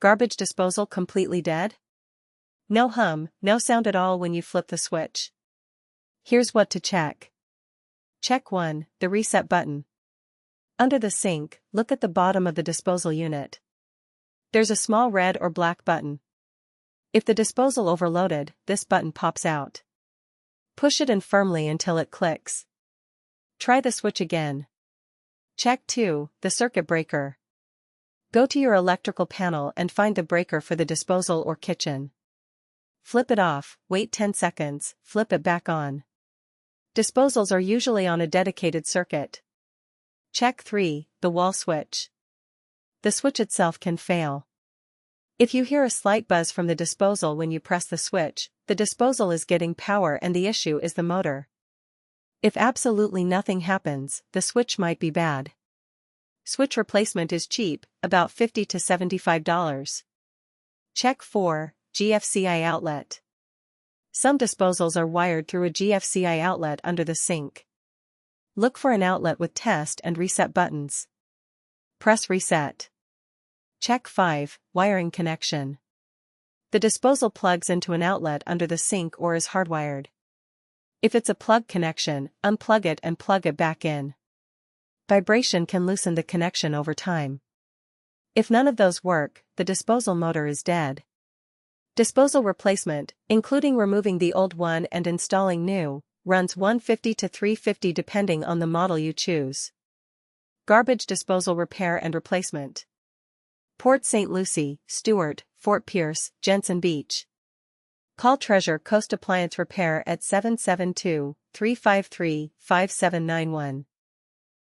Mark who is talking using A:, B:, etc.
A: Garbage disposal completely dead? No hum, no sound at all when you flip the switch. Here's what to check. Check 1, the reset button. Under the sink, look at the bottom of the disposal unit. There's a small red or black button. If the disposal overloaded, this button pops out. Push it in firmly until it clicks. Try the switch again. Check 2, the circuit breaker. Go to your electrical panel and find the breaker for the disposal or kitchen. Flip it off, wait 10 seconds, flip it back on. Disposals are usually on a dedicated circuit. Check 3, the wall switch. The switch itself can fail. If you hear a slight buzz from the disposal when you press the switch, the disposal is getting power and the issue is the motor. If absolutely nothing happens, the switch might be bad. Switch replacement is cheap, about $50 to $75. Check 4, GFCI outlet. Some disposals are wired through a GFCI outlet under the sink. Look for an outlet with test and reset buttons. Press reset. Check 5, wiring connection. The disposal plugs into an outlet under the sink or is hardwired. If it's a plug connection, unplug it and plug it back in. Vibration can loosen the connection over time. If none of those work, the disposal motor is dead. Disposal replacement, including removing the old one and installing new, runs $150 to $350 depending on the model you choose. Garbage disposal repair and replacement. Port St. Lucie, Stuart, Fort Pierce, Jensen Beach. Call Treasure Coast Appliance Repair at 772-353-5791.